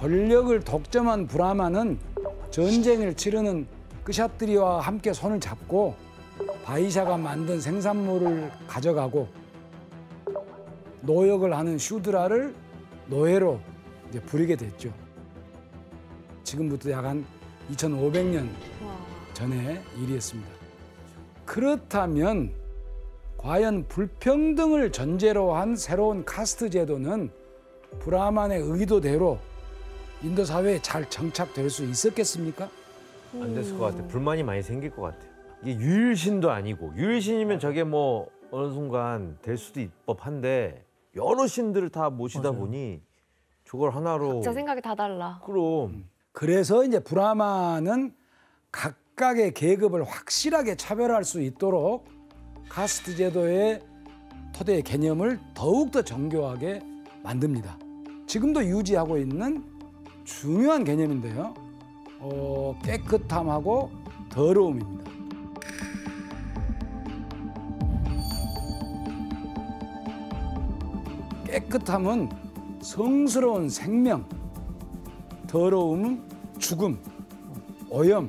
권력을 독점한 브라마는 전쟁을 치르는 끄샤트리와 함께 손을 잡고 바이샤가 만든 생산물을 가져가고 노역을 하는 슈드라를 노예로 이제 부리게 됐죠. 지금부터 약 한 2500년 전의 일이었습니다. 그렇다면 과연 불평등을 전제로 한 새로운 카스트 제도는 브라만의 의도대로 인도 사회에 잘 정착될 수 있었겠습니까? 안 됐을 것 같아요. 불만이 많이 생길 것 같아요. 이게 유일신도 아니고 유일신이면 저게 뭐 어느 순간 될 수도 있을 법한데 여러 신들을 다 모시다 맞아요. 보니 저걸 하나로 각자 생각이 다 달라. 그럼 그래서 이제 브라마는 각각의 계급을 확실하게 차별할 수 있도록 카스트 제도의 토대의 개념을 더욱더 정교하게 만듭니다. 지금도 유지하고 있는 중요한 개념인데요. 깨끗함하고 더러움입니다. 깨끗함은 성스러운 생명, 더러움은 죽음, 오염,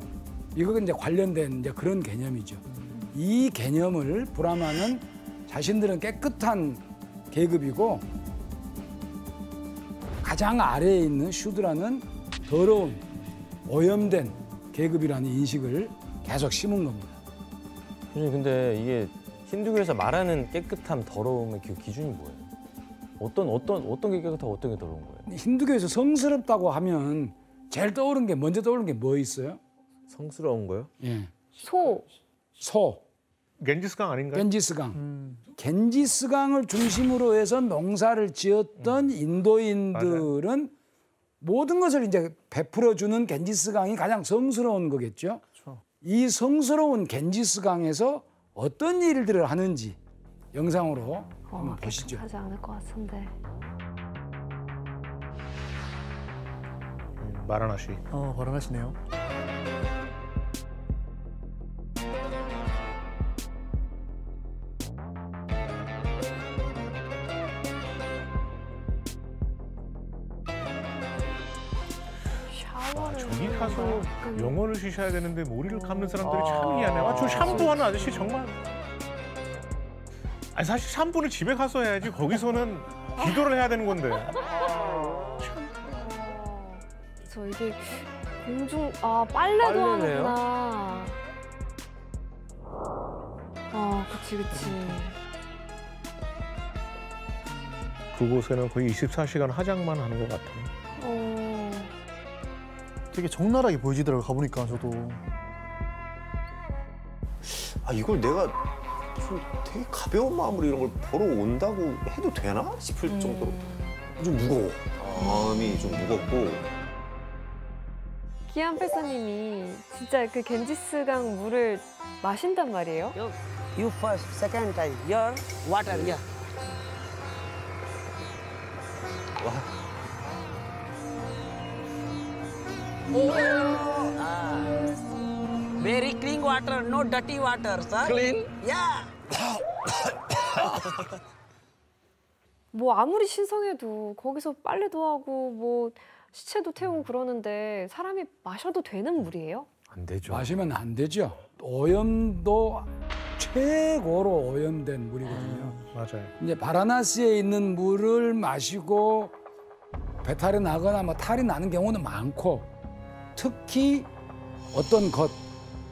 이거 이제 관련된 이제 그런 개념이죠. 이 개념을 브라마는 자신들은 깨끗한 계급이고 가장 아래에 있는 슈드라는 더러운, 오염된 계급이라는 인식을 계속 심은 겁니다. 근데 이게 힌두교에서 말하는 깨끗함, 더러움의 그 기준이 뭐예요? 어떤 게 깨끗하고 어떤 게 더러운 거예요? 힌두교에서 성스럽다고 하면 제일 떠오르는 게 먼저 떠오르는 게 뭐 있어요? 성스러운 거요? 예. 소. 겐지스강 아닌가요? 겐지스강. 겐지스강을 중심으로 해서 농사를 지었던 인도인들은 모든 것을 이제 베풀어주는 겐지스강이 가장 성스러운 거겠죠. 그렇죠. 이 성스러운 겐지스강에서 어떤 일들을 하는지 영상으로 한번 보시죠. 하지 않을 것 같은데. 마라나시. 바라나시네요. 저기 가서 영어를 쉬셔야 되는데 머리를 감는 사람들이 참 미안해. 저 샴푸하는 아저씨 정말. 아니 사실 샴푸는 집에 가서 해야지 거기서는 기도를 해야 되는 건데. 저 이게 빨래도 빨래네요? 하는구나. 그치. 그곳에는 거의 24시간 화장만 하는 것 같아요. 되게 적나라하게 보여지더라고요. 가보니까 저도. 이걸 내가 좀 되게 가벼운 마음으로 이런 걸 보러 온다고 해도 되나 싶을 정도로 좀 무거워. 마음이 좀 무겁고. 기안 패서님이 진짜 그 겐지스강 물을 마신단 말이에요? You first, second time, your water, yeah. Very clean water, no dirty water, sir. Clean? Yeah. 뭐 아무리 신성해도 거기서 빨래도 하고 뭐 시체도 태우고 그러는데 사람이 마셔도 되는 물이에요? 안 되죠. 마시면 안 되죠. 오염도 최고로 오염된 물이거든요. 맞아요. 이제 바라나시에 있는 물을 마시고 배탈이 나거나 뭐 탈이 나는 경우는 많고 특히 어떤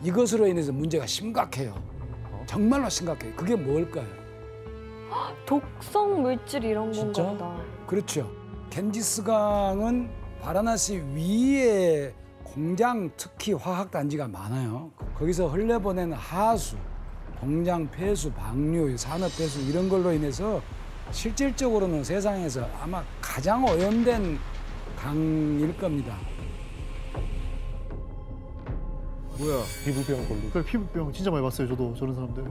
이것으로 인해서 문제가 심각해요. 정말로 심각해요. 그게 뭘까요? 독성 물질 이런 진짜? 건가 보다. 그렇죠. 겐지스강은 바라나시 위에 공장 특히 화학단지가 많아요. 거기서 흘려보내는 하수, 공장 폐수, 방류, 산업 폐수 이런 걸로 인해서 실질적으로는 세상에서 아마 가장 오염된 강일 겁니다. 뭐야? 피부병 걸리고. 그 피부병 진짜 많이 봤어요. 저도 저런 사람들.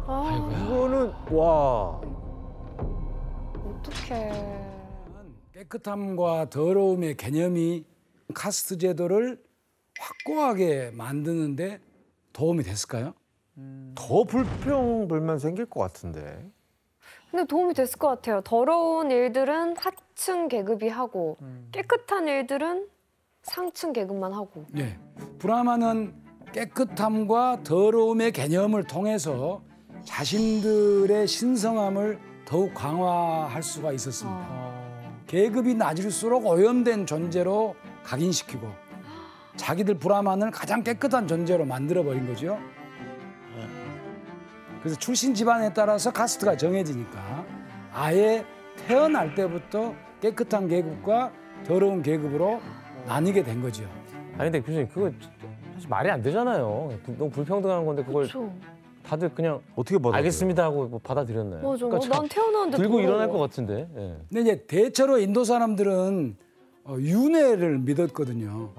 이거는 와. 어떡해. 깨끗함과 더러움의 개념이 카스트 제도를 확고하게 만드는데 도움이 됐을까요? 더 불평불만 생길 것 같은데. 근데 도움이 됐을 것 같아요. 더러운 일들은 하층 계급이 하고 깨끗한 일들은 상층 계급만 하고. 네. 브라마는 깨끗함과 더러움의 개념을 통해서 자신들의 신성함을 더욱 강화할 수가 있었습니다. 계급이 낮을수록 오염된 존재로 각인시키고 자기들 브라만을 가장 깨끗한 존재로 만들어버린 거죠. 그래서 출신 집안에 따라서 카스트가 정해지니까 아예 태어날 때부터 깨끗한 계급과 더러운 계급으로 나뉘게 된 거죠. 아니 근데 교수님 그거 사실 말이 안 되잖아요. 너무 불평등한 건데 그걸 그렇죠. 다들 그냥 어떻게 받아? 알겠습니다 하고 뭐 받아들였나요? 맞아. 그러니까 참 난 태어났는데 들고 더러워. 일어날 것 같은데. 예. 근데 이제 대체로 인도 사람들은 윤회를 믿었거든요.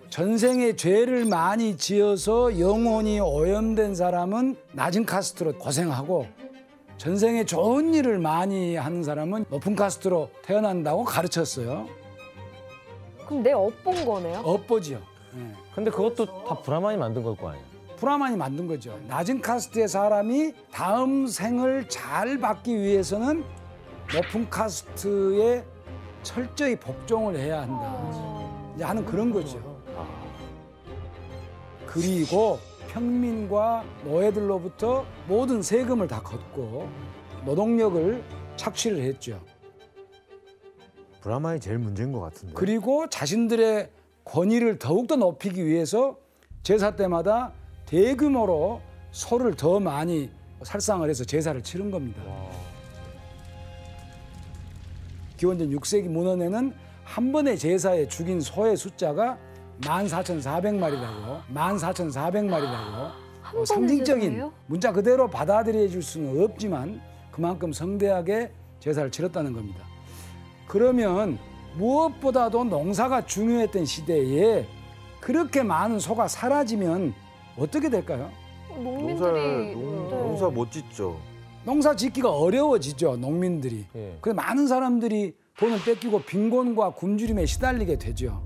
전생에 죄를 많이 지어서 영혼이 오염된 사람은 낮은 카스트로 고생하고 전생에 좋은 일을 많이 하는 사람은 높은 카스트로 태어난다고 가르쳤어요. 그럼 내 업본 거네요? 업보지요. 예. 근데 그것도 다 브라만이 만든 걸 거 아니에요? 브라만이 만든 거죠. 낮은 카스트의 사람이 다음 생을 잘 받기 위해서는 높은 카스트에 철저히 복종을 해야 한다. 이제 하는 그런 거죠. 그리고 평민과 노예들로부터 모든 세금을 다 걷고 노동력을 착취를 했죠. 브라만이 제일 문제인 것 같은데. 그리고 자신들의 권위를 더욱더 높이기 위해서 제사 때마다 대규모로 소를 더 많이 살상을 해서 제사를 치른 겁니다. 기원전 6세기 문헌에는 한 번의 제사에 죽인 소의 숫자가 14,400마리라고 14,400마리라고 상징적인 제사예요? 문자 그대로 받아들여질 수는 없지만 그만큼 성대하게 제사를 치렀다는 겁니다. 그러면 무엇보다도 농사가 중요했던 시대에 그렇게 많은 소가 사라지면 어떻게 될까요? 농민들이 농사 못 짓죠. 농사 짓기가 어려워지죠, 농민들이. 예. 그래서 많은 사람들이 돈을 뺏기고 빈곤과 굶주림에 시달리게 되죠.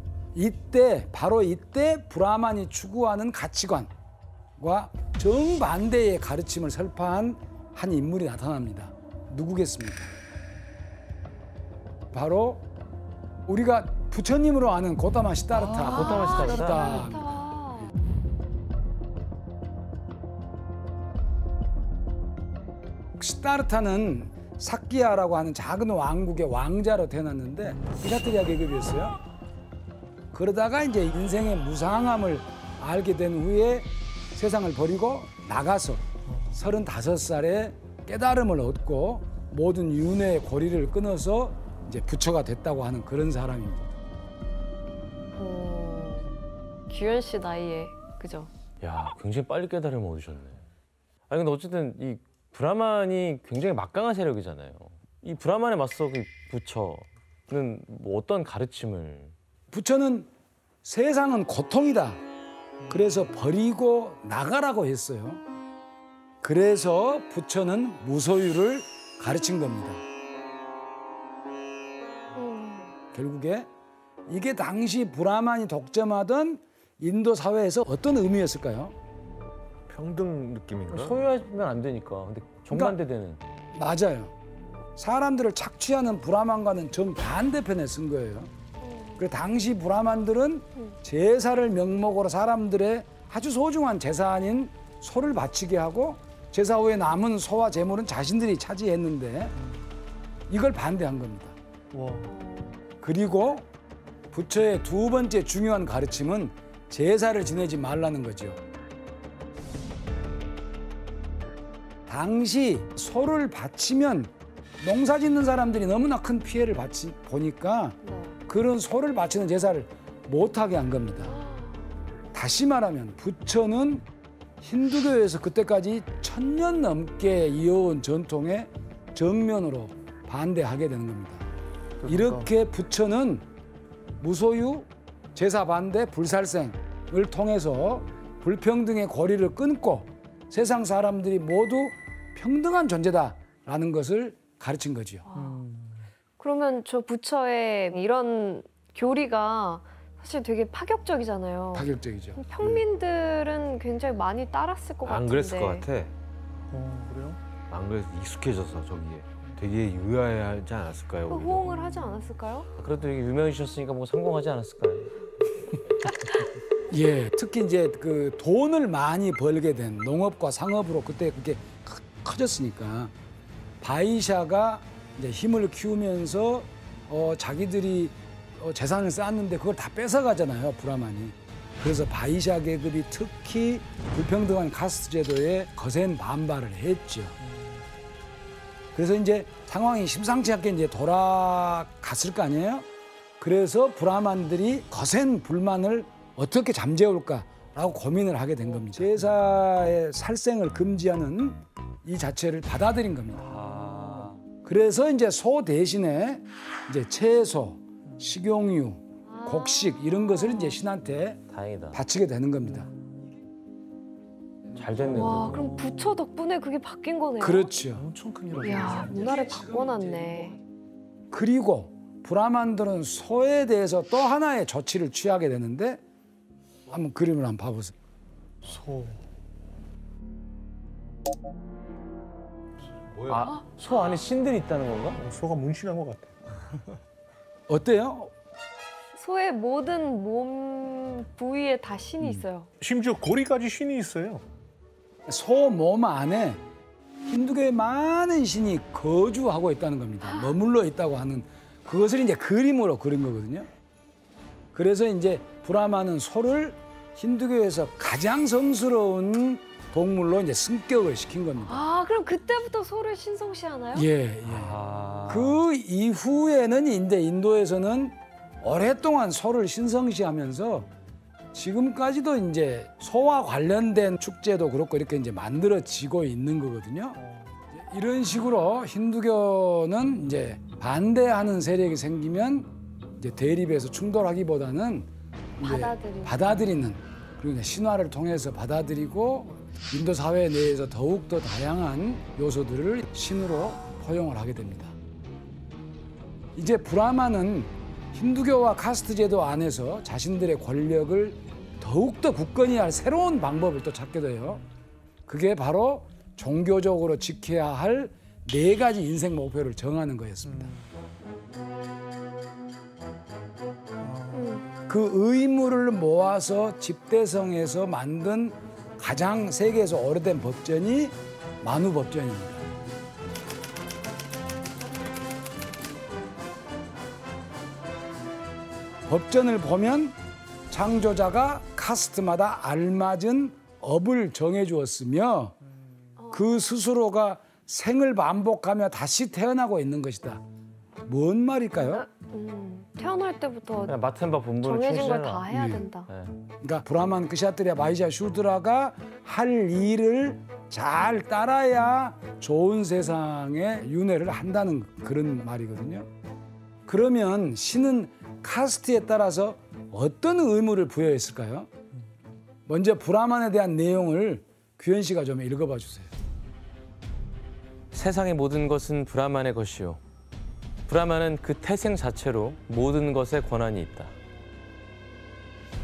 바로 이때 브라만이 추구하는 가치관과 정반대의 가르침을 설파한 한 인물이 나타납니다. 누구겠습니까? 바로 우리가 부처님으로 아는 고타마 시다르타. 고타마 시다르타. 좋다. 시다르타는 사키야라고 하는 작은 왕국의 왕자로 태어났는데 이사트리아 계급이었어요. 그러다가 이제 인생의 무상함을 알게 된 후에 세상을 버리고 나가서 35살에 깨달음을 얻고 모든 윤회의 고리를 끊어서 이제 부처가 됐다고 하는 그런 사람입니다. 규현 씨 나이에 그죠? 야, 굉장히 빨리 깨달음을 얻으셨네. 아니 근데 어쨌든 이 브라만이 굉장히 막강한 세력이잖아요. 이 브라만에 맞서 그 부처는 뭐 어떤 가르침을? 부처는 세상은 고통이다. 그래서 버리고 나가라고 했어요. 그래서 부처는 무소유를 가르친 겁니다. 결국에 이게 당시 브라만이 독점하던 인도 사회에서 어떤 의미였을까요? 평등 느낌인가? 소유하면 안 되니까. 근데 정반대되는. 맞아요. 사람들을 착취하는 브라만과는 정반대편에 쓴 거예요. 그래서 당시 브라만들은 제사를 명목으로 사람들의 아주 소중한 재산인 소를 바치게 하고 제사 후에 남은 소와 재물은 자신들이 차지했는데 이걸 반대한 겁니다. 와. 그리고 부처의 두 번째 중요한 가르침은 제사를 지내지 말라는 거죠. 당시 소를 바치면 농사 짓는 사람들이 너무나 큰 피해를 보니까 그런 소를 바치는 제사를 못하게 한 겁니다. 다시 말하면 부처는 힌두교에서 그때까지 1000년 넘게 이어온 전통에 정면으로 반대하게 되는 겁니다. 이렇게 부처는 무소유, 제사 반대, 불살생을 통해서 불평등의 고리를 끊고 세상 사람들이 모두 평등한 존재다라는 것을 가르친 거죠. 그러면 저 부처의 이런 교리가 사실 되게 파격적이잖아요. 파격적이죠. 평민들은 굉장히 많이 따랐을 것 같은데. 안 그랬을 것 같아. 그래요? 안 그래도 익숙해져서 저기에 되게 유효하지 않았을까요? 그 오히려? 호응을 하지 않았을까요? 그래도 이게 유명해지셨으니까 뭐 성공하지 않았을까요? 예, 특히 이제 그 돈을 많이 벌게 된 농업과 상업으로 그때 그게 커졌으니까 바이샤가 이제 힘을 키우면서 자기들이 재산을 쌓았는데 그걸 다 뺏어가잖아요, 브라만이. 그래서 바이샤 계급이 특히 불평등한 카스트 제도에 거센 반발을 했죠. 그래서 이제 상황이 심상치 않게 이제 돌아갔을 거 아니에요? 그래서 브라만들이 거센 불만을 어떻게 잠재울까라고 고민을 하게 된 겁니다. 제사의 살생을 금지하는 이 자체를 받아들인 겁니다. 그래서 이제 소 대신에 이제 채소, 식용유, 곡식 이런 것을 이제 신한테 다행이다. 바치게 되는 겁니다. 잘 됐네. 와, 그럼 부처 덕분에 그게 바뀐 거네요. 그렇죠. 엄청 큰 일. 이야, 문화를 바꿔놨네. 그리고 브라만들은 소에 대해서 또 하나의 조치를 취하게 되는데 한번 그림을 한번 봐보세요. 소. 아, 소 안에 신들이 있다는 건가? 소가 문신한 것 같아. 어때요? 소의 모든 몸 부위에 다 신이 있어요. 심지어 고리까지 신이 있어요. 소 몸 안에 힌두교의 많은 신이 거주하고 있다는 겁니다. 머물러 있다고 하는 그것을 이제 그림으로 그린 거거든요. 그래서 이제 브라마는 소를 힌두교에서 가장 성스러운 동물로 이제 승격을 시킨 겁니다. 아, 그럼 그때부터 소를 신성시하나요? 예. 그 이후에는 이제 인도에서는 오랫동안 소를 신성시하면서 지금까지도 이제 소와 관련된 축제도 그렇고 이렇게 이제 만들어지고 있는 거거든요. 이런 식으로 힌두교는 이제 반대하는 세력이 생기면 이제 대립해서 충돌하기보다는 이제 받아들이는 그리고 이제 신화를 통해서 받아들이고 인도 사회 내에서 더욱더 다양한 요소들을 신으로 포용을 하게 됩니다. 이제 브라만은 힌두교와 카스트 제도 안에서 자신들의 권력을 더욱더 굳건히 할 새로운 방법을 또 찾게 돼요. 그게 바로 종교적으로 지켜야 할 4가지 인생 목표를 정하는 거였습니다. 그 의무를 모아서 집대성에서 만든 가장 세계에서 오래된 법전이 만우 법전입니다. 법전을 보면 창조자가 카스트마다 알맞은 업을 정해주었으며 그 스스로가 생을 반복하며 다시 태어나고 있는 것이다. 뭔 말일까요? 태어날 때부터 그냥 맡은 바 본분을 정해진 걸 다 충실해라. 해야 된다. 그러니까 브라만, 크샤트리아, 바이샤, 슈드라가 할 일을 잘 따라야 좋은 세상에 윤회를 한다는 그런 말이거든요. 그러면 신은 카스트에 따라서 어떤 의무를 부여했을까요? 먼저 브라만에 대한 내용을 규현 씨가 좀 읽어봐 주세요. 세상의 모든 것은 브라만의 것이요. 브라만은 그 태생 자체로 모든 것에 권한이 있다.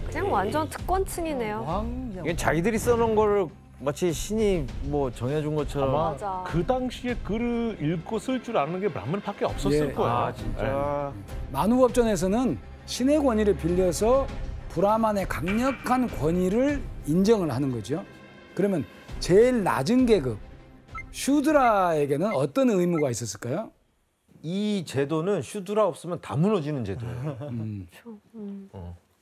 그냥 완전 특권층이네요. 이게 자기들이 써놓은 거를 마치 신이 뭐 정해준 것처럼. 맞아. 그 당시에 글을 읽고 쓸 줄 아는 게 브라만밖에 없었을 예. 거예요. 아 진짜. 만우법전에서는 신의 권위를 빌려서 브라만의 강력한 권위를 인정을 하는 거죠. 그러면 제일 낮은 계급 슈드라에게는 어떤 의무가 있었을까요? 이 제도는 슈드라 없으면 다 무너지는 제도예요.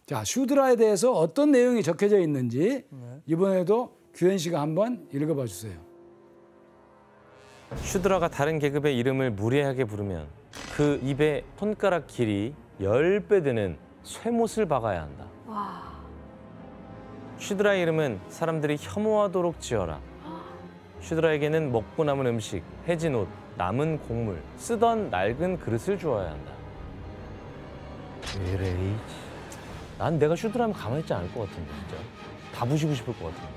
자, 슈드라에 대해서 어떤 내용이 적혀져 있는지 이번에도 규현 씨가 한번 읽어봐 주세요. 슈드라가 다른 계급의 이름을 무례하게 부르면 그 입에 손가락 길이 10배 되는 쇠못을 박아야 한다. 와. 슈드라의 이름은 사람들이 혐오하도록 지어라. 슈드라에게는 먹고 남은 음식, 해진 옷, 남은 곡물, 쓰던 낡은 그릇을 주어야 한다. 에레이. 난 내가 슈드라면 가만히 있지 않을 것 같은데 진짜. 다 부시고 싶을 것 같은데.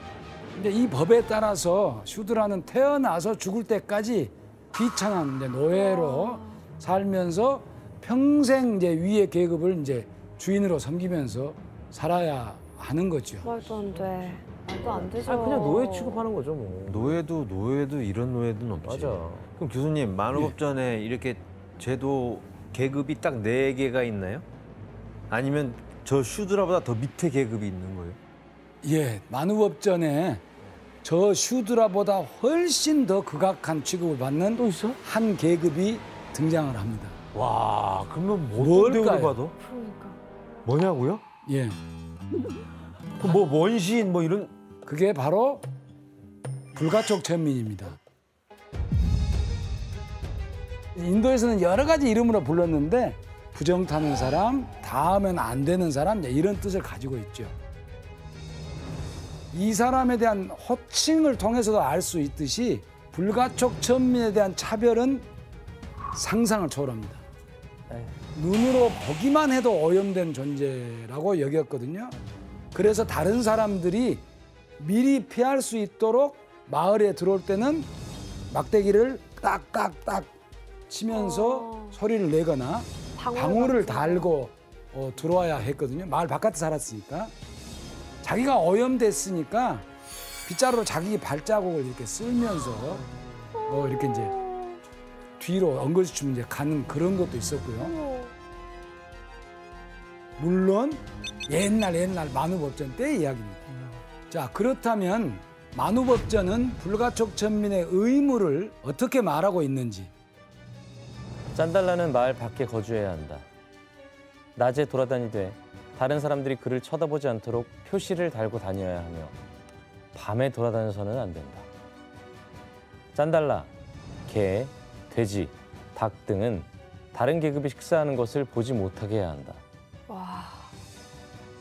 근데 이 법에 따라서 슈드라는 태어나서 죽을 때까지 비천한 이제 노예로 살면서 평생 이제 위의 계급을 이제 주인으로 섬기면서 살아야 하는 거죠. 말도 안 돼. 말도 안 되죠. 아, 그냥 노예 취급하는 거죠 뭐. 노예도 이런 노예는 없지. 맞아. 그럼 교수님 만우법전에 이렇게 제도 계급이 딱 4개가 있나요? 아니면 저 슈드라보다 더 밑에 계급이 있는 거예요? 예, 만우법전에 저 슈드라보다 훨씬 더 극악한 취급을 받는 또 있어? 한 계급이 등장을 합니다. 와, 그러면 어떤 뭘까요? 대우를 받아? 그러니까. 뭐냐고요? 예, 그 뭐 원시인 뭐 이런. 그게 바로 불가촉 천민입니다. 인도에서는 여러 가지 이름으로 불렀는데 부정 타는 사람, 닿으면 안 되는 사람 이런 뜻을 가지고 있죠. 이 사람에 대한 호칭을 통해서도 알 수 있듯이 불가촉 천민에 대한 차별은 상상을 초월합니다. 눈으로 보기만 해도 오염된 존재라고 여겼거든요. 그래서 다른 사람들이 미리 피할 수 있도록 마을에 들어올 때는 막대기를 딱딱딱 치면서 소리를 내거나 방울을 달고 들어와야 했거든요. 마을 바깥에 살았으니까. 자기가 오염됐으니까 빗자루로 자기 발자국을 이렇게 쓸면서 이렇게 이제 뒤로 엉거주춤 이제 가는 그런 것도 있었고요. 물론 옛날 만우법전 때 이야기입니다. 자, 그렇다면 만우법전은 불가촉 천민의 의무를 어떻게 말하고 있는지. 짠달라는 마을 밖에 거주해야 한다. 낮에 돌아다니되 다른 사람들이 그를 쳐다보지 않도록 표시를 달고 다녀야 하며 밤에 돌아다녀서는 안 된다. 짠달라, 개, 돼지, 닭 등은 다른 계급이 식사하는 것을 보지 못하게 해야 한다. 와.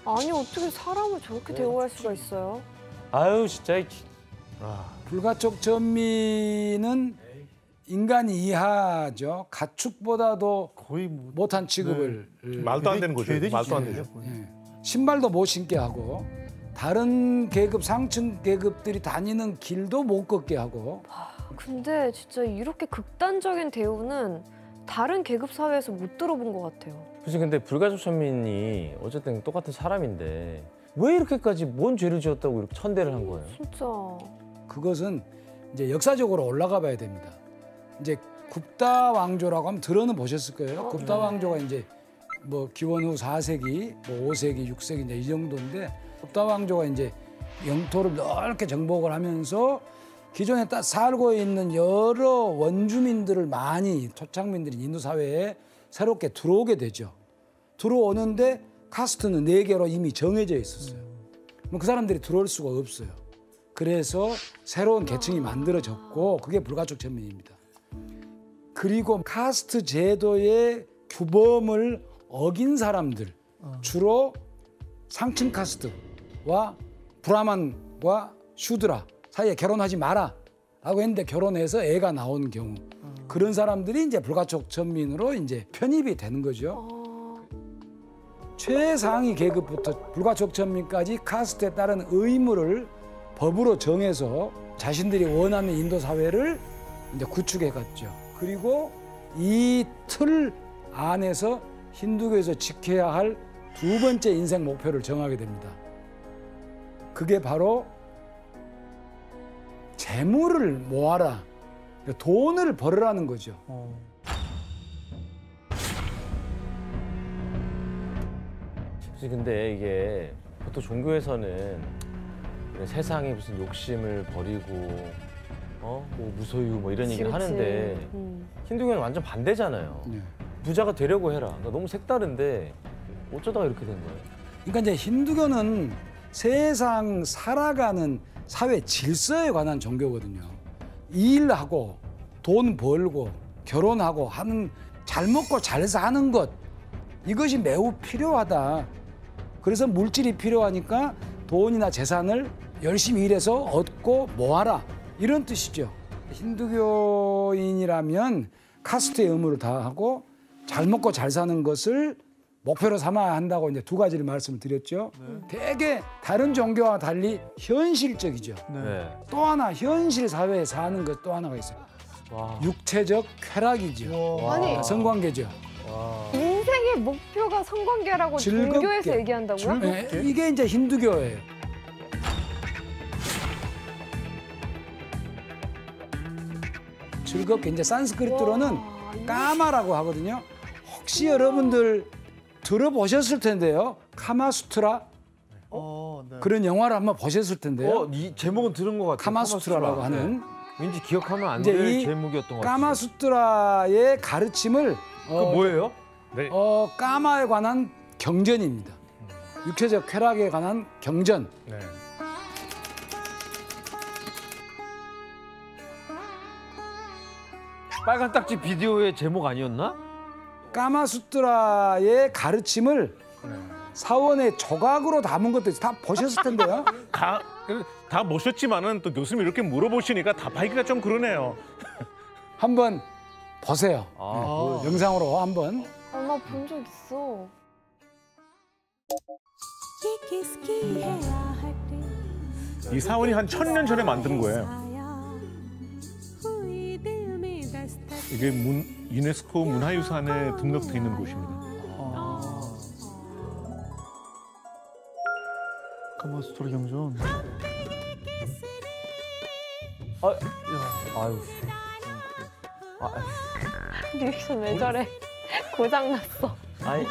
아니 어떻게 사람을 저렇게 대우할 수가 있어요? 아유 진짜. 불가촉 천민은 인간 이하죠. 가축보다도 거의 뭐 못한 취급을 말도 안 되는 거죠. 개돼지 말도 안 취급이에요, 되죠. 거의. 예. 신발도 못 신게 하고 다른 계급 상층 계급들이 다니는 길도 못 걷게 하고. 근데 진짜 이렇게 극단적인 대우는 다른 계급 사회에서 못 들어본 것 같아요. 그치, 근데 불가촉 천민이 어쨌든 똑같은 사람인데 왜 이렇게까지 뭔 죄를 지었다고 이렇게 천대를 한 거예요? 진짜. 그것은 이제 역사적으로 올라가 봐야 됩니다. 이제 굽다 왕조라고 하면 들어는 보셨을 거예요. 굽다 왕조가 이제 뭐 기원 후 4세기, 뭐 5세기, 6세기 이제 이 정도인데 굽다 왕조가 이제 영토를 넓게 정복을 하면서 기존에 딱 살고 있는 여러 원주민들을 많이 토착민들이 인도 사회에 새롭게 들어오게 되죠. 들어오는데 카스트는 4개로 이미 정해져 있었어요. 그 사람들이 들어올 수가 없어요. 그래서 새로운 계층이 만들어졌고 그게 불가촉 천민입니다. 그리고 카스트 제도의 규범을 어긴 사람들, 주로 상층 카스트와 브라만과 슈드라 사이에 결혼하지 마라 라고 했는데 결혼해서 애가 나오는 경우 그런 사람들이 이제 불가촉 천민으로 이제 편입이 되는 거죠. 최상위 계급부터 불가촉 천민까지 카스트에 따른 의무를 법으로 정해서 자신들이 원하는 인도 사회를 이제 구축해 갔죠. 그리고 이 틀 안에서 힌두교에서 지켜야 할 두 번째 인생 목표를 정하게 됩니다. 그게 바로 재물을 모아라, 돈을 벌으라는 거죠. 근데 이게 보통 종교에서는 세상에 무슨 욕심을 버리고 뭐 무소유 뭐 이런 얘기를 하는데 힌두교는 완전 반대잖아요. 네. 부자가 되려고 해라. 그러니까 너무 색다른데 어쩌다가 이렇게 된 거예요? 그러니까 이제 힌두교는 세상 살아가는 사회 질서에 관한 종교거든요. 일하고 돈 벌고 결혼하고 하는 잘 먹고 잘 사는 것 이것이 매우 필요하다. 그래서 물질이 필요하니까 돈이나 재산을 열심히 일해서 얻고 모아라 이런 뜻이죠. 힌두교인이라면 카스트의 의무를 다하고 잘 먹고 잘 사는 것을 목표로 삼아야 한다고 이제 두 가지를 말씀을 드렸죠. 되게 다른 종교와 달리 현실적이죠. 네. 또 하나 현실 사회에 사는 것 또 하나가 있어요. 와. 육체적 쾌락이죠. 아니 성관계죠. 인생의 목표가 성관계라고 즐겁게. 종교에서 얘기한다고요? 이게 이제 힌두교예요. 즐겁게 이제 산스크리트로는 까마라고 하거든요. 혹시 여러분들 들어보셨을 텐데요. 카마수트라 네. 그런 영화를 한번 보셨을 텐데요. 이 제목은 들은 것 같아요. 카마수트라라고 하는 왠지 기억하면 안 이제 될 이 제목이었던 것 같아요. 까마수트라의 가르침을 그 뭐예요? 네. 까마에 관한 경전입니다. 육체적 쾌락에 관한 경전. 네. 빨간 딱지 비디오의 제목 아니었나? 까마수트라의 가르침을 사원의 조각으로 담은 것도 다 보셨을 텐데요. 다 보셨지만은 또 교수님 이렇게 물어보시니까 답하기가 좀 그러네요. 한번 보세요. 영상으로 한번. 나 본 적 있어. 이 사원이 한 1000년 전에 만든 거예요. 이게 유네스코 문화유산에 등록돼 있는 곳입니다. 카마수트라 경전. 아유. 리액션 왜 저래? 고장 났어. 아니.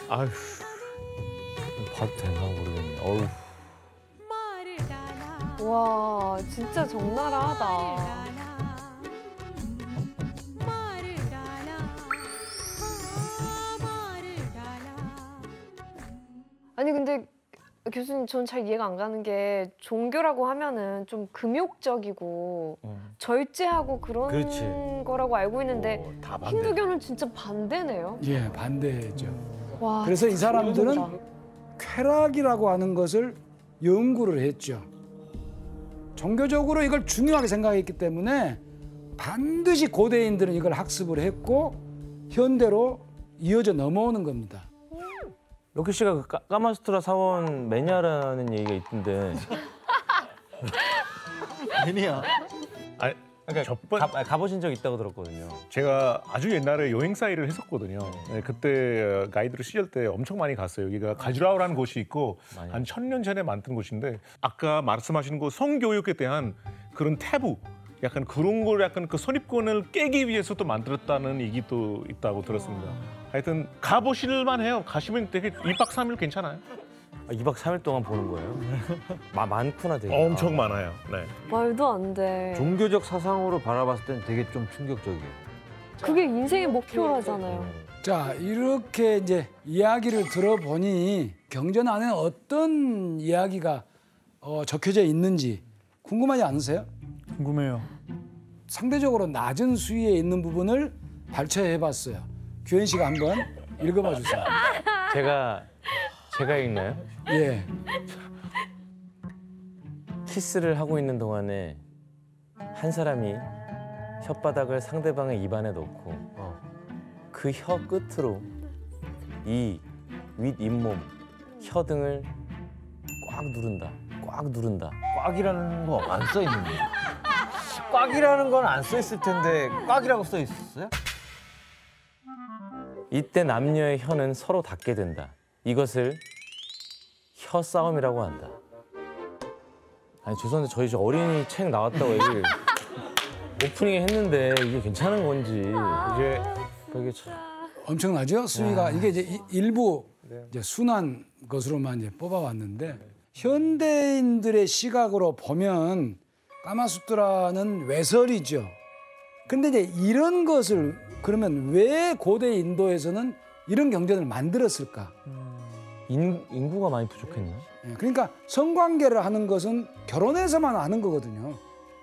아휴. 봐도 되나 모르겠네. 어우. 와, 진짜 적나라하다. 아니 근데 교수님 전 잘 이해가 안 가는 게 종교라고 하면은 좀 금욕적이고 절제하고 그런 그렇지. 거라고 알고 있는데 다 반대. 힌두교는 진짜 반대네요. 예, 반대죠. 와, 그래서 이 사람들은 모르겠다. 쾌락이라고 하는 것을 연구를 했죠. 종교적으로 이걸 중요하게 생각했기 때문에 반드시 고대인들은 이걸 학습을 했고 현대로 이어져 넘어오는 겁니다. 로키 씨가 그 까마수트라 사원 매니아라는 얘기가 있던데. 매니아. 아니, 그러니까 가보신 적 있다고 들었거든요. 제가 아주 옛날에 여행사 일을 했었거든요. 네, 그때 가이드로 시절 때 엄청 많이 갔어요. 여기가 가주라오라는 곳이 있고 한 1000년 전에 만든 곳인데 아까 말씀하신 그 성교육에 대한 그런 태부 약간 그런 걸 약간 그 선입견을 깨기 위해서 또 만들었다는 얘기도 있다고 들었습니다. 하여튼 가보실만 해요. 가시면 되게 2박 3일 괜찮아요. 2박 3일 동안 보는 거예요? 많구나 되게. 엄청 많아요. 네. 말도 안 돼. 종교적 사상으로 바라봤을 땐 되게 좀 충격적이에요. 그게 인생의 목표라잖아요. 자, 이렇게 이제 이야기를 들어보니 경전 안에 어떤 이야기가 적혀져 있는지 궁금하지 않으세요? 궁금해요. 상대적으로 낮은 수위에 있는 부분을 발췌해봤어요. 규현 씨가 한번 읽어봐 주세요. 제가 읽나요? 예. 키스를 하고 있는 동안에 한 사람이 혓바닥을 상대방의 입안에 넣고 그 혀 끝으로 이 윗잇몸, 혀등을 꽉 누른다. 꽉 누른다. 꽉이라는 거 안 써 있는데. 꽉이라는 건 안 써 있을 텐데 꽉이라고 써 있었어요? 이때 남녀의 혀는 서로 닿게 된다. 이것을 혀 싸움이라고 한다. 아니 죄송한데 저희 어린이 책 나왔다고 얘기를 오프닝에 했는데 이게 괜찮은 건지 이게 참 엄청나죠? 수위가 이게 이제 일부 이제 순한 것으로만 이제 뽑아왔는데 현대인들의 시각으로 보면 까마수트라는 외설이죠. 근데 이제 이런 것을 그러면 왜 고대 인도에서는 이런 경전을 만들었을까? 인구가 많이 부족했나? 그러니까 성관계를 하는 것은 결혼해서만 하는 거거든요.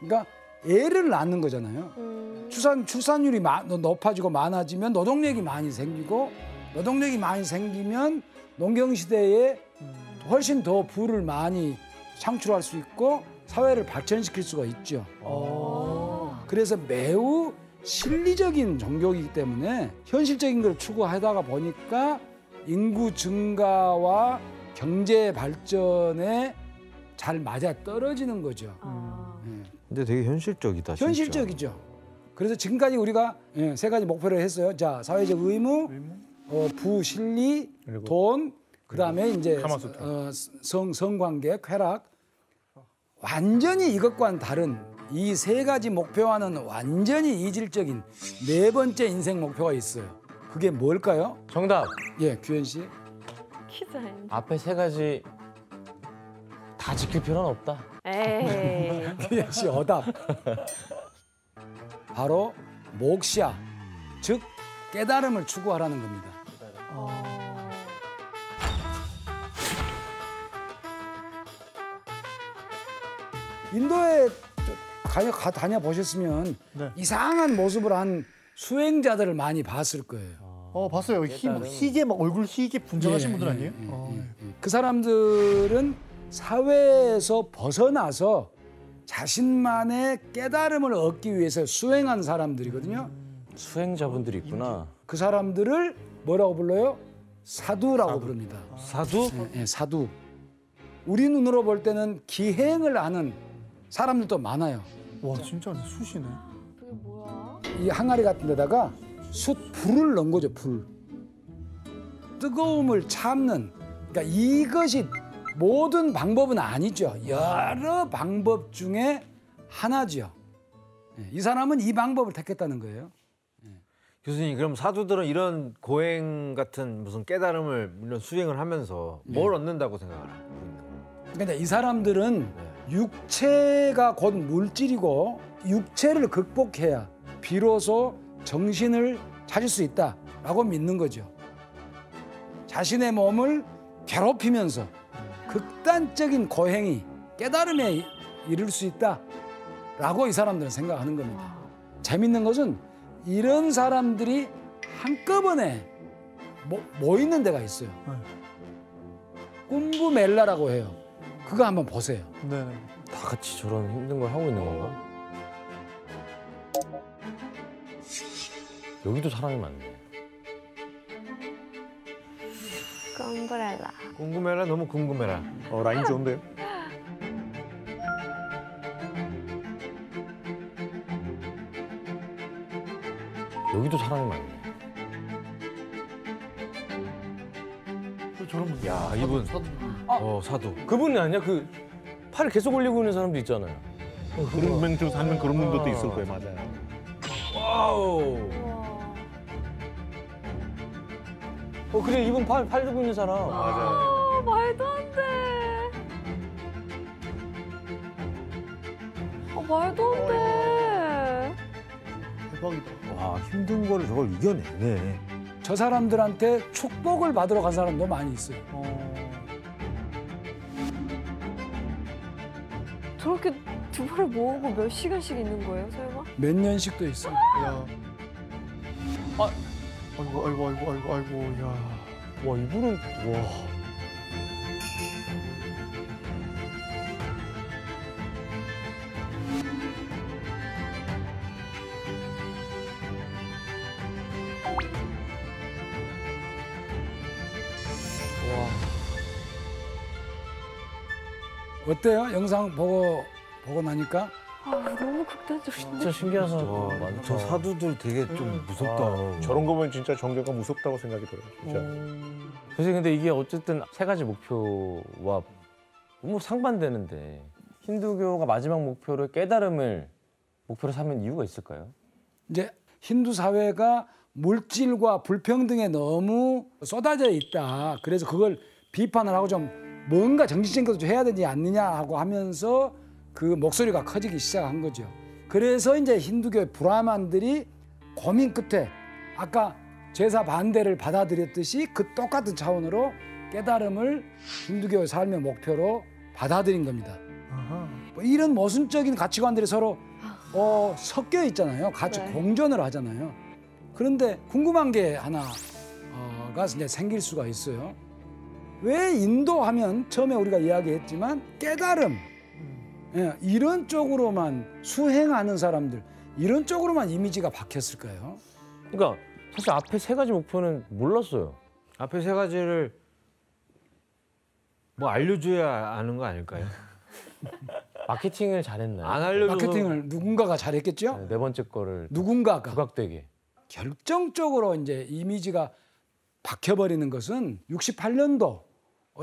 그러니까 애를 낳는 거잖아요. 출산율이 높아지고 많아지면 노동력이 많이 생기고 노동력이 많이 생기면 농경시대에 훨씬 더 부를 많이 창출할 수 있고 사회를 발전시킬 수가 있죠. 그래서 매우 실리적인 종교이기 때문에 현실적인 걸 추구하다가 보니까 인구 증가와 경제 발전에 잘 맞아 떨어지는 거죠. 근데 되게 현실적이다. 진짜. 현실적이죠. 그래서 지금까지 우리가 세 가지 목표를 했어요. 자, 사회적 의무, 부실리, 돈, 그다음에 이제 성관계, 쾌락. 완전히 이것과는 다른 이 세 가지 목표와는 완전히 이질적인 네 번째 인생 목표가 있어요. 그게 뭘까요? 정답. 예, 규현 씨. 퀴즈 아닌데. 앞에 세 가지 다 지킬 필요는 없다. 에이. 규현 씨 어답. 바로 목시아, 즉 깨달음을 추구하라는 겁니다. 인도에 다녀보셨으면 네. 이상한 모습을 한 수행자들을 많이 봤을 거예요. 봤어요. 희게 막 얼굴 희게 분장하신 분들 아니에요? 그 사람들은 사회에서 벗어나서 자신만의 깨달음을 얻기 위해서 수행한 사람들이거든요. 수행자분들이 있구나. 그 사람들을 뭐라고 불러요? 사두라고 부릅니다. 사두? 네, 사두. 우리 눈으로 볼 때는 기행을 하는 사람들도 많아요. 와 진짜 숯이네. 그게 뭐야? 이 항아리 같은 데다가 불을 넣은 거죠, 불. 뜨거움을 참는. 그러니까 이것이 모든 방법은 아니죠. 여러 방법 중에 하나죠. 이 사람은 이 방법을 택했다는 거예요. 교수님, 그럼 사두들은 이런 고행 같은 무슨 깨달음을 물론 수행을 하면서 뭘 얻는다고 생각하나요? 그러니까 이 사람들은 육체가 곧 물질이고 육체를 극복해야 비로소 정신을 찾을 수 있다라고 믿는 거죠. 자신의 몸을 괴롭히면서 극단적인 고행이 깨달음에 이를 수 있다라고 이 사람들은 생각하는 겁니다. 재밌는 것은 이런 사람들이 한꺼번에 모이는 데가 있어요. 쿰브멜라라고 해요. 그거 한번 보세요. 네. 다 같이 저런 힘든 걸 하고 있는 건가? 여기도 사람이 많네. 깜브렐라. 궁금해라, 너무 궁금해라. 라인 좋은데요? 여기도 사람이 많네. 저런 분. 야, 이분. 사두. 그분이 아니야? 그 팔을 계속 올리고 있는 사람도 있잖아요. 그런 분 중에서 한 명 그런 분들도 있을 거예요, 맞아요. 와우. 그래, 이분 팔 들고 있는 사람. 맞아요. 말도 안 돼. 말도 안 돼. 대박이다. 와, 힘든 거를 저걸 이겨내네. 저 사람들한테 축복을 받으러 간 사람도 많이 있어요. 저렇게 두 발을 모으고 몇 시간씩 있는 거예요, 설마? 몇 년씩도 있어요. 야. 아이고, 야. 와, 이분은 와. 어때요? 영상 보고 나니까? 너무 극단적인데. 진짜 신기한 사람 많다. 저 사두들 되게 좀 무섭다. 저런 거 보면 진짜 종교가 무섭다고 생각이 들어요, 진짜. 그래서 근데 이게 어쨌든 세 가지 목표와 너무 상반되는데 힌두교가 마지막 목표를 깨달음을 목표로 삼은 이유가 있을까요? 이제 힌두 사회가 물질과 불평등에 너무 쏟아져 있다. 그래서 그걸 비판을 하고 좀 뭔가 정치적인 것도 좀 해야 되지 않느냐고 하면서 그 목소리가 커지기 시작한 거죠. 그래서 이제 힌두교의 브라만들이 고민 끝에 아까 제사 반대를 받아들였듯이 그 똑같은 차원으로 깨달음을 힌두교의 삶의 목표로 받아들인 겁니다. 뭐 이런 모순적인 가치관들이 서로 섞여 있잖아요. 같이 네. 공존을 하잖아요. 그런데 궁금한 게 하나가 이제 생길 수가 있어요. 왜 인도하면 처음에 우리가 이야기했지만 깨달음 이런 쪽으로만 수행하는 사람들 이런 쪽으로만 이미지가 박혔을까요? 그러니까 사실 앞에 세 가지 목표는 몰랐어요. 앞에 세 가지를 뭐 알려줘야 아는 거 아닐까요? 마케팅을 잘했나요? 안 알려줘서 마케팅을 누군가가 잘했겠죠? 네 번째 거를 누군가가 부각되게. 결정적으로 이제 이미지가 박혀버리는 것은 68년도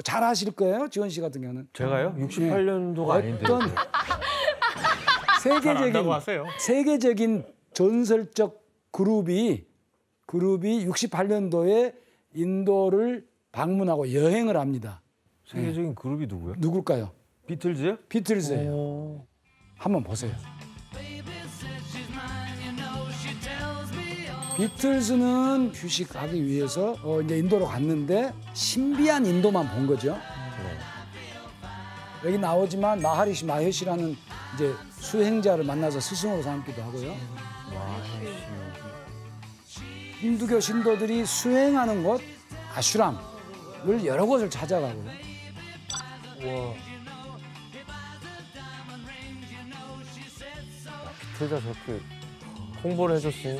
잘 아실 거예요, 지원 씨 같은 경우는. 제가요? 68년도가 아닌데. 어떤 세계적인 전설적 그룹이 68년도에 인도를 방문하고 여행을 합니다. 세계적인 그룹이 누구요? 누굴까요? 비틀즈요? 비틀즈예요. 한번 보세요. 비틀즈는 휴식하기 위해서 이제 인도로 갔는데 신비한 인도만 본 거죠. 여기 나오지만 마하리시 마헤시라는 이제 수행자를 만나서 스승으로 삼기도 하고요. 힌두교 신도들이 수행하는 곳 아슈람을 여러 곳을 찾아가고요. 비틀즈가 저렇게 홍보를 해줬으니.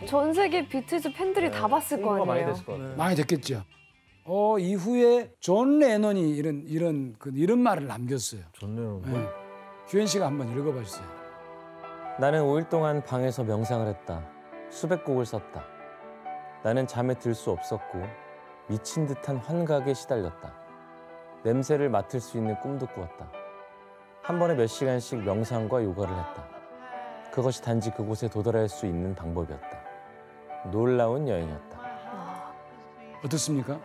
전 세계 비틀즈 팬들이 다 봤을 거 아니에요. 많이 됐을 것 같아요. 많이 됐겠죠. 이후에 존 레논이 이런 말을 남겼어요. 존 레논. 네. 규현 씨가 한번 읽어봐 주세요. 나는 5일 동안 방에서 명상을 했다. 수백 곡을 썼다. 나는 잠에 들 수 없었고 미친 듯한 환각에 시달렸다. 냄새를 맡을 수 있는 꿈도 꾸었다. 한 번에 몇 시간씩 명상과 요가를 했다. 그것이 단지 그곳에 도달할 수 있는 방법이었다. 놀라운 여행이었다. 어떻습니까?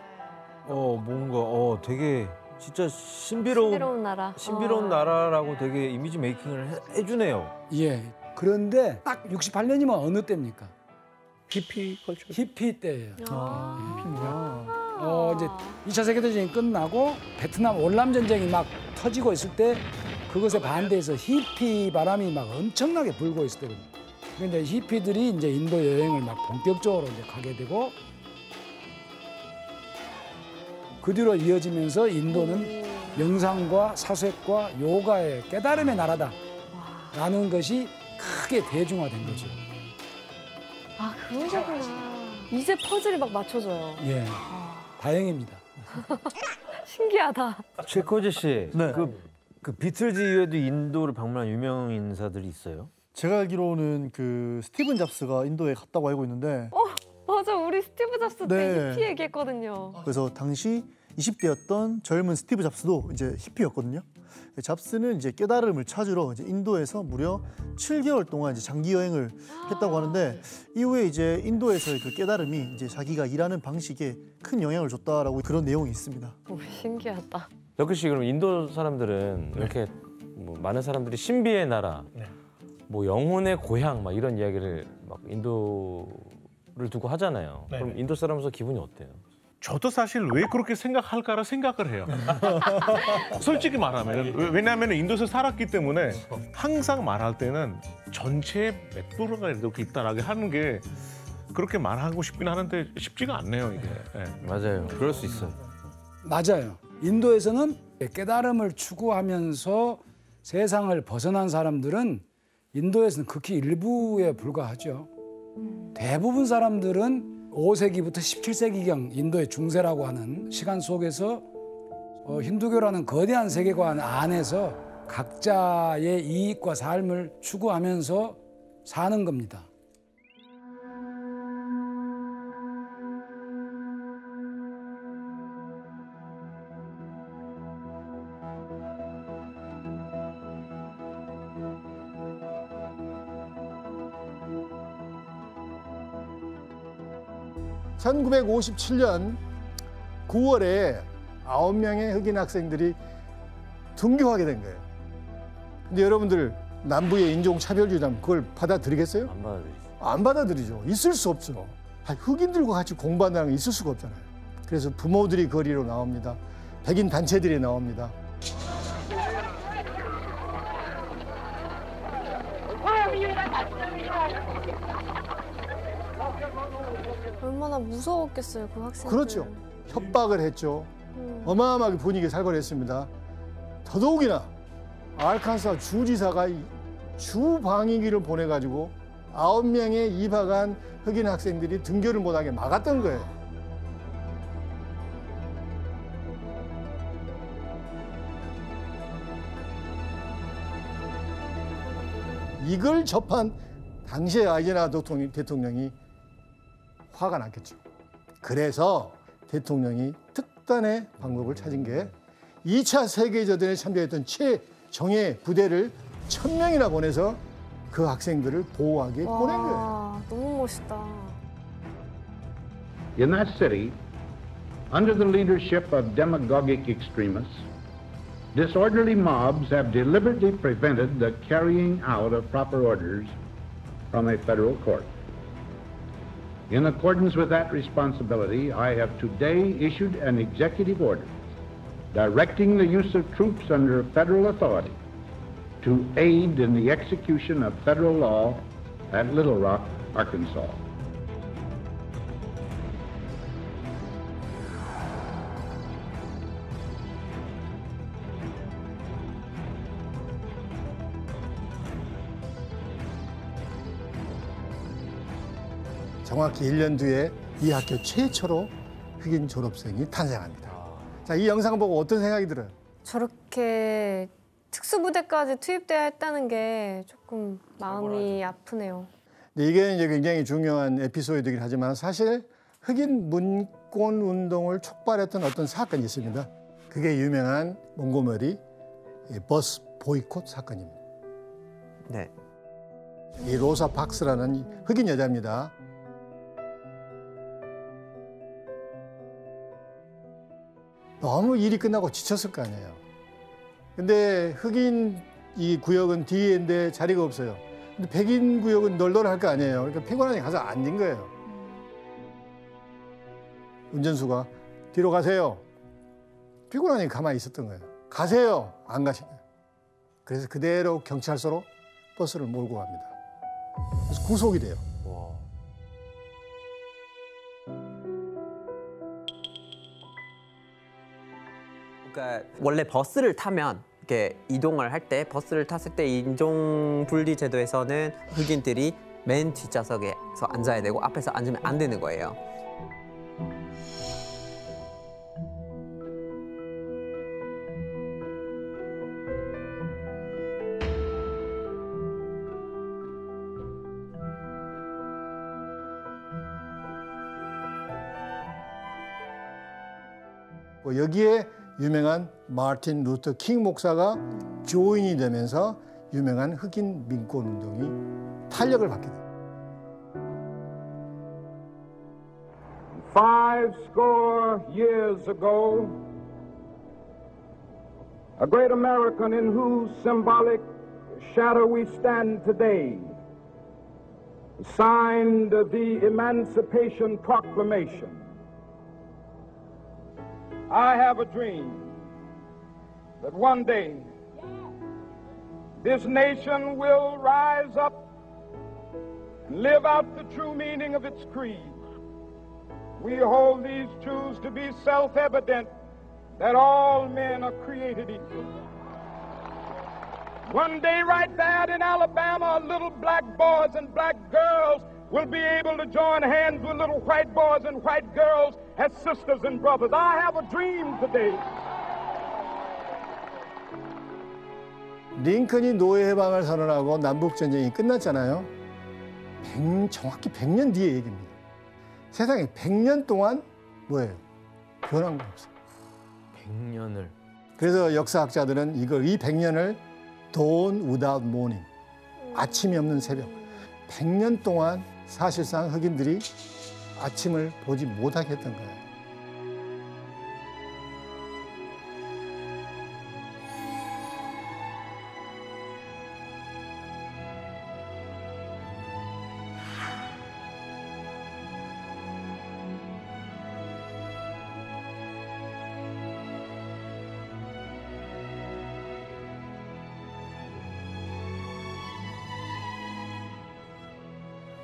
뭔가 되게 진짜 신비로운 나라. 나라라고 되게 이미지 메이킹을 해주네요. 예. 그런데 딱 68년이면 어느 때입니까? 히피 컬처. 히피 때예요. 히피인가? 이제 2차 세계대전이 끝나고 베트남 월남 전쟁이 막 터지고 있을 때 그것에 반대해서 히피 바람이 막 엄청나게 불고 있을 때거든요. 그런데 히피들이 이제 인도 여행을 막 본격적으로 이제 가게 되고 그 뒤로 이어지면서 인도는 명상과 사색과 요가의 깨달음의 나라다라는 것이 크게 대중화된 거죠. 그런 거구나. 이제 퍼즐이 막 맞춰져요. 예, 다행입니다. 신기하다. 최코지 씨, 네. 그 비틀즈 이외에도 인도를 방문한 유명 인사들이 있어요? 제가 알기로는 그 스티븐 잡스가 인도에 갔다고 알고 있는데 맞아, 우리 스티브 잡스 때 네. 히피 얘기했거든요. 그래서 당시 20대였던 젊은 스티브 잡스도 이제 히피였거든요. 잡스는 이제 깨달음을 찾으러 이제 인도에서 무려 7개월 동안 이제 장기 여행을 했다고 하는데 이후에 이제 인도에서의 그 깨달음이 이제 자기가 일하는 방식에 큰 영향을 줬다라고 그런 내용이 있습니다. 신기하다. 혁규 씨, 그럼 인도 사람들은 이렇게 뭐 많은 사람들이 신비의 나라, 뭐 영혼의 고향 막 이런 이야기를 막 인도를 두고 하잖아요. 그럼 인도 사람으로서 기분이 어때요? 저도 사실 왜 그렇게 생각할까라 생각을 해요. 솔직히 말하면 왜냐하면 인도에서 살았기 때문에 항상 말할 때는 전체의 몇 프로가 이렇게 있다라고 하는 게 그렇게 말하고 싶긴 하는데 쉽지가 않네요 이게. 맞아요. 그럴 수 있어요. 맞아요. 인도에서는 깨달음을 추구하면서 세상을 벗어난 사람들은 인도에서는 극히 일부에 불과하죠. 대부분 사람들은 5세기부터 17세기경 인도의 중세라고 하는 시간 속에서 힌두교라는 거대한 세계관 안에서 각자의 이익과 삶을 추구하면서 사는 겁니다. (1957년 9월에 9명의 흑인 학생들이 등교하게 된 거예요. 근데 여러분들 남부의 인종차별주의라면 그걸 받아들이겠어요? 안 받아들이지. 안 받아들이죠. 있을 수 없죠. 흑인들과 같이 공부한다는 게 있을 수가 없잖아요. 그래서 부모들이 거리로 나옵니다. 백인 단체들이 나옵니다. 얼마나 무서웠겠어요, 그 학생들. 그렇죠. 협박을 했죠. 어마어마하게 분위기가 살벌했습니다. 더더욱이나 알칸사 주지사가 주방위기를 보내가지고 9명의 입학한 흑인 학생들이 등교를 못하게 막았던 거예요. 이걸 접한 당시의 아이젠하워 대통령이 화가 났겠죠. 그래서 대통령이 특단의 방법을 찾은 게 2차 세계대전에 참여했던 최정예 부대를 1000명이나 보내서 그 학생들을 보호하게 보낸 거예요. 너무 멋있다. In that city, under the leadership of demagogic extremists, disorderly mobs have deliberately prevented the carrying out of proper orders from a federal court. In accordance with that responsibility, I have today issued an executive order directing the use of troops under federal authority to aid in the execution of federal law at Little Rock, Arkansas. 정확히 1년 뒤에 이 학교 최초로 흑인 졸업생이 탄생합니다. 자, 이 영상 보고 어떤 생각이 들어요? 저렇게 특수부대까지 투입돼야 했다는 게 조금 마음이 아프네요. 이게 이제 굉장히 중요한 에피소드이긴 하지만 사실 흑인 문권 운동을 촉발했던 어떤 사건이 있습니다. 그게 유명한 몽고머리 버스 보이콧 사건입니다. 네. 이 로사 박스라는 흑인 여자입니다. 너무 일이 끝나고 지쳤을 거 아니에요. 근데 흑인 이 구역은 뒤인데 자리가 없어요. 근데 백인 구역은 널널할 거 아니에요. 그러니까 피곤하니 가서 앉은 거예요. 운전수가 뒤로 가세요. 피곤하니 가만히 있었던 거예요. 가세요. 안 가시네요. 그래서 그대로 경찰서로 버스를 몰고 갑니다. 그래서 구속이 돼요. 그러니까 원래 버스를 타면 이렇게 이동을 할 때 버스를 탔을 때 인종 분리 제도에서는 흑인들이 맨 뒷좌석에서 앉아야 되고 앞에서 앉으면 안 되는 거예요. 여기에 유명한 마틴 루터 킹 목사가 조인이 되면서 유명한 흑인 민권 운동이 탄력을 받게 됩니다. 50 years ago, a great American in whose symbolic shadow we stand today signed the Emancipation Proclamation. I have a dream that one day this nation will rise up and live out the true meaning of its creed. We hold these truths to be self-evident, that all men are created equal. One day right there in Alabama, little black boys and black girls will be able to join hands with little white boys and white girls as sisters and brothers. I have a dream today. 링컨이 노예 해방을 선언하고 남북전쟁이 끝났잖아요. 정확히 100년 뒤의 얘기입니다. 세상에 100년 동안 뭐예요? 변한 거 없어요. 100년을. 그래서 역사학자들은 이 100년을 Dawn without morning, 아침이 없는 새벽. 100년 동안 사실상 흑인들이 아침을 보지 못하게 했던 거예요.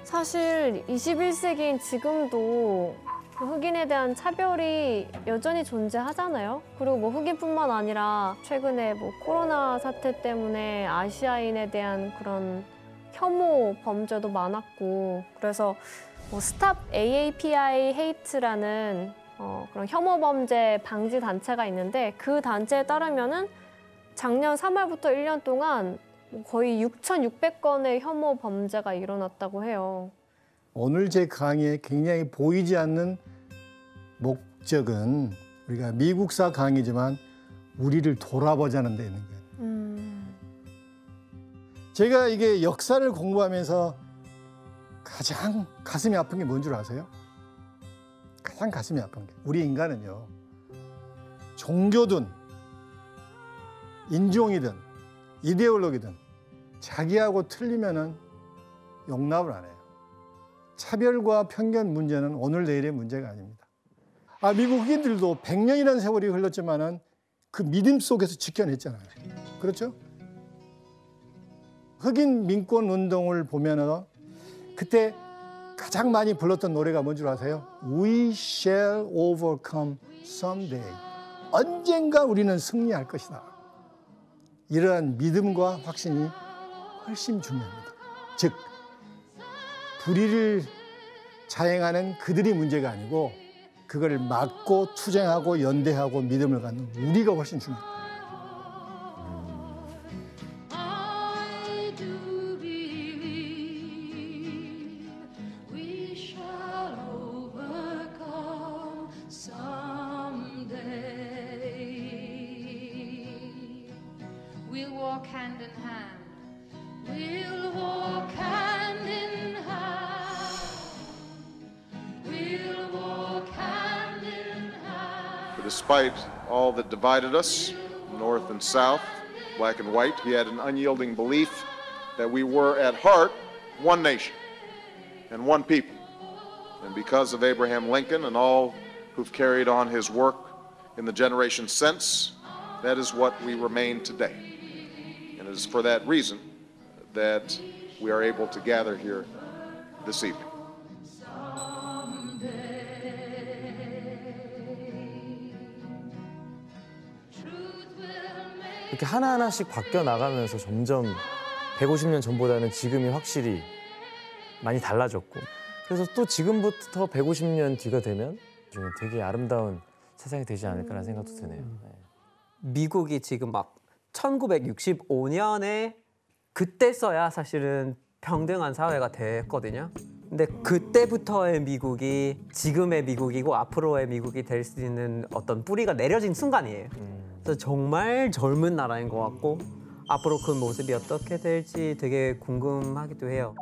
사실 21세기인 지금도 그 흑인에 대한 차별이 여전히 존재하잖아요. 그리고 뭐 흑인뿐만 아니라 최근에 뭐 코로나 사태 때문에 아시아인에 대한 그런 혐오 범죄도 많았고, 그래서 뭐 스탑 AAPI 헤이트라는 그런 혐오 범죄 방지 단체가 있는데, 그 단체에 따르면은 작년 3월부터 1년 동안 거의 6,600건의 혐오 범죄가 일어났다고 해요. 오늘 제 강의에 굉장히 보이지 않는 목적은 우리가 미국사 강의지만 우리를 돌아보자는 데 있는 거예요. 제가 이게 역사를 공부하면서 가장 가슴이 아픈 게 뭔 줄 아세요? 가장 가슴이 아픈 게 우리 인간은요. 종교든 인종이든 이데올로기든 자기하고 틀리면은 용납을 안 해요. 차별과 편견 문제는 오늘 내일의 문제가 아닙니다. 미국 흑인들도 100년이라는 세월이 흘렀지만은 그 믿음 속에서 지켜냈잖아요. 그렇죠? 흑인 민권 운동을 보면은 그때 가장 많이 불렀던 노래가 뭔 줄 아세요? We shall overcome someday. 언젠가 우리는 승리할 것이다. 이러한 믿음과 확신이 훨씬 중요합니다. 즉, 불의를 자행하는 그들이 문제가 아니고 그걸 막고 투쟁하고 연대하고 믿음을 갖는 우리가 훨씬 중요합니다. Despite all that divided us, North and South, black and white, he had an unyielding belief that we were at heart one nation and one people. And because of Abraham Lincoln and all who've carried on his work in the generations since, that is what we remain today. And it is for that reason that we are able to gather here this evening. 이렇게 하나하나씩 바뀌어 나가면서 점점 150년 전보다는 지금이 확실히 많이 달라졌고, 그래서 또 지금부터 150년 뒤가 되면 되게 아름다운 세상이 되지 않을까라는 생각도 드네요. 미국이 지금 막 1965년에 그때서야 사실은 평등한 사회가 됐거든요. 근데 그때부터의 미국이 지금의 미국이고 앞으로의 미국이 될 수 있는 어떤 뿌리가 내려진 순간이에요. 그래서 정말 젊은 나라인 것 같고 앞으로 그 모습이 어떻게 될지 되게 궁금하기도 해요.